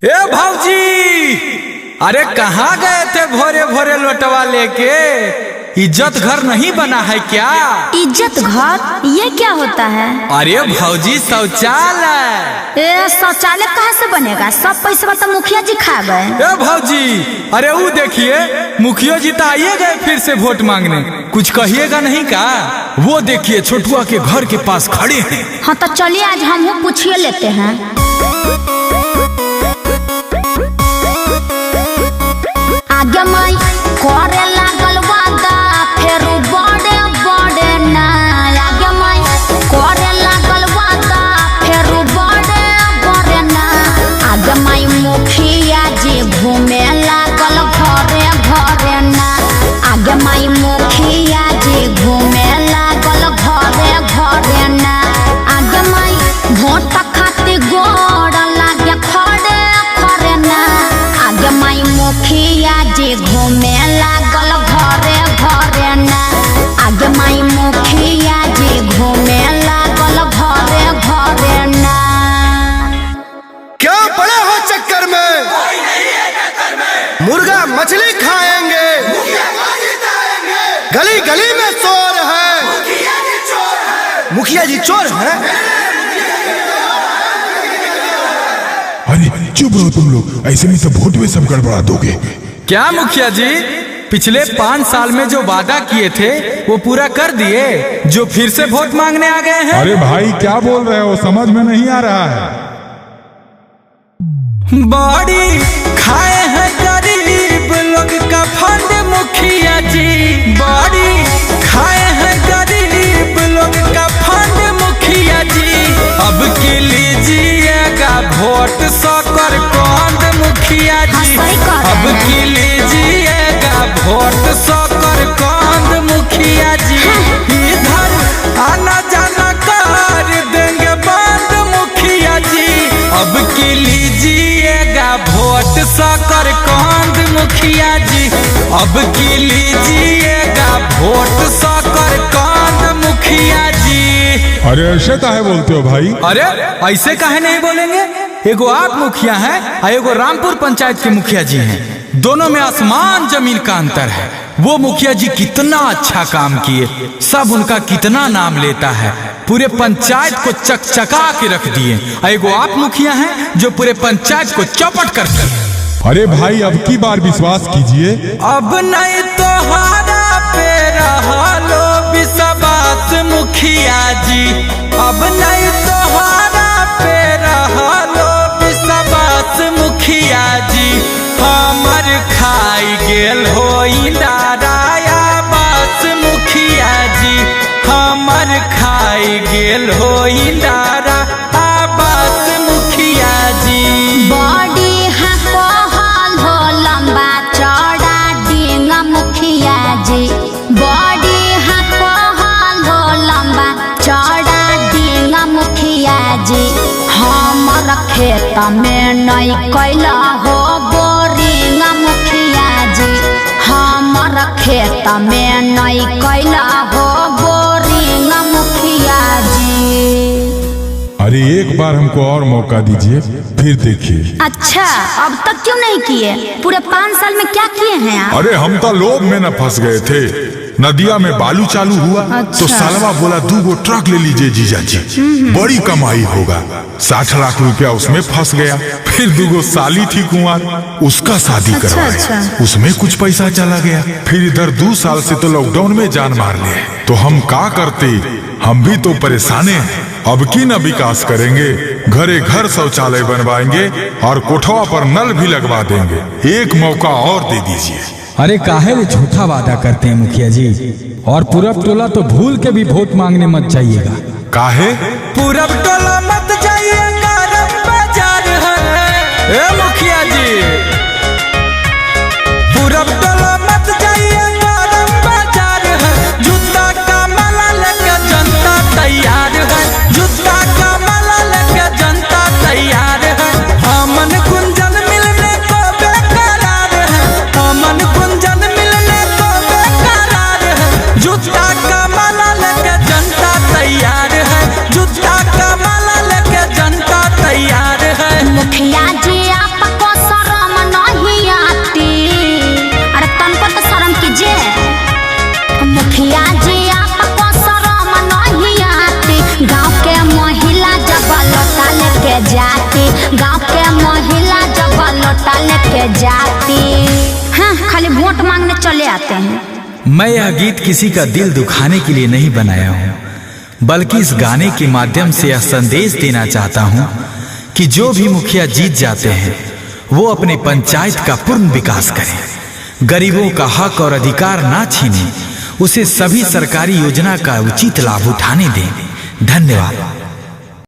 ए भाऊजी, अरे कहाँ गए थे भोरे भोरे लोटवा लेके? इज्जत घर नहीं बना है क्या? इज्जत घर ये क्या होता है? अरे भाऊजी शौचालय। शौचालय कहाँ से बनेगा? सब पैसा तो मुखिया जी खा गए। ए भाऊजी, अरे वो देखिए मुखिया जी तो आइए गए फिर से वोट मांगने, कुछ कहिएगा नहीं का? वो देखिए छोटुआ के घर के पास खड़े हैं। हाँ तो चलिए आज हम पूछिए लेते हैं। आगे माई करे लागल वादा फेर बड़े बड़े ना। आगे माई करे लागल वादा फेर बड़े बड़े ना। आगे माई मुखिया जी घूमे लागल घरे घरे ना। आगे माई मुखिया जी घूमे लागल घरे घरे ना। आगे माई वोट खातिर गोड़ लागे खड़े खड़े ना। आगे माई मुखिया जी घूमे लागल घरे घरे ना। आगे माई मुखिया जी घूमे लागल घरे घरे ना। क्या पड़े हो चक्कर में? कोई नहीं है चक्कर में। मुर्गा मछली खाएंगे, गली गली में चोर है। मुखिया जी चोर है। अरे चुप रहो तुम लोग, ऐसे में तो वोट में सब गड़बड़ा दोगे। क्या मुखिया जी, पिछले 5 साल में जो वादा किए थे वो पूरा कर दिए, जो फिर से वोट मांगने आ गए हैं? अरे भाई क्या बोल रहे हो, समझ में नहीं आ रहा है। बड़ी खाए हैं गरीब लोग का फंड मुखिया जी। बड़ी खाए हैं गरीब लोग का फंड मुखिया जी। अब की लीजिएगा वोट सकर कंद मुखिया जी। अब की लीजिएगा वोट सकर कंद मुखिया जी। इधर आना जाना कर देंगे बंद मुखिया जी। अब की लीजिएगा वोट सकर कंद मुखिया जी। अब की लीजिएगा वोट सकर कंद मुखिया जी। अरे ऐसे काहे बोलते हो भाई? अरे ऐसे काहे नहीं बोलेंगे? एगो आप मुखिया हैं और एगो रामपुर पंचायत के मुखिया जी हैं। दोनों में आसमान जमीन का अंतर है। वो मुखिया जी कितना अच्छा काम किए, सब उनका कितना नाम लेता है, पूरे पंचायत को चकचका के रख दिए। एगो आप मुखिया हैं जो पूरे पंचायत को चौपट कर दिए। अरे भाई अब की बार विश्वास कीजिए। अब नहीं तो हारा पे रहो विश्वास मुखिया जी। अब नहीं तो हारा पे रहो विश्वास मुखिया जी। हमर खाई गेल हो इंदाराया बास मुखिया जी। हमर खाई गेल हो इंदारा आबास मुखिया जी। बॉडी है कोहल हो लंबा चौड़ा डींगा मुखिया जी। बॉडी है कोहल हो लंबा चौड़ा डींगा मुखिया जी। हमर खेत में नहीं कैला हो बोरिंगा मुखिया जी। हमर खेत में नहीं कैला हो बोरिंगा मुखिया जी। अरे एक बार हमको और मौका दीजिए, फिर देखिए। अच्छा अब तक क्यों नहीं किए? पूरे 5 साल में क्या किए हैं आप? अरे हम तो लोभ में न फंस गए थे। नदिया में बालू चालू हुआ तो सालवा बोला 2 गो ट्रक ले लीजिए जीजा जी, बड़ी कमाई होगा। 60 लाख रुपया उसमें फंस गया। फिर 2 गो साली थी कुंवार, उसका शादी करवाया, उसमें कुछ पैसा चला गया। फिर इधर 2 साल से तो लॉकडाउन में जान मार ले, तो हम क्या करते? हम भी तो परेशान हैं। अब की न विकास करेंगे, घरे घर शौचालय बनवाएंगे और कोठवा पर नल भी लगवा देंगे। एक मौका और दे दीजिए। अरे काहे वे झूठा वादा करते हैं मुखिया जी? और पूरब टोला तो भूल के भी वोट मांगने मत जाइएगा। काहे? पूरब टोला मत जाइएगा, रब बाजार है। ए मुखिया जी, पूरब टोला मत जाइएगा, रब बाजार है। जूता का माला लेके जनता तैयार है। जूता का माला लेके जनता तैयार है। अमन गुंजन मिलने को बेकरार है। अमन गुंजन मिलने को बेकरार है। जूता का माला लेके जनता तैयार है। जूता का वोट मांगने चले आते हैं। मैं यह गीत किसी का दिल दुखाने के लिए नहीं बनाया हूँ, बल्कि इस गाने के माध्यम से यह संदेश देना चाहता हूँ कि जो भी मुखिया जीत जाते हैं वो अपने पंचायत का पूर्ण विकास करें, गरीबों का हक और अधिकार ना छीने, उसे सभी सरकारी योजना का उचित लाभ उठाने दें। धन्यवाद।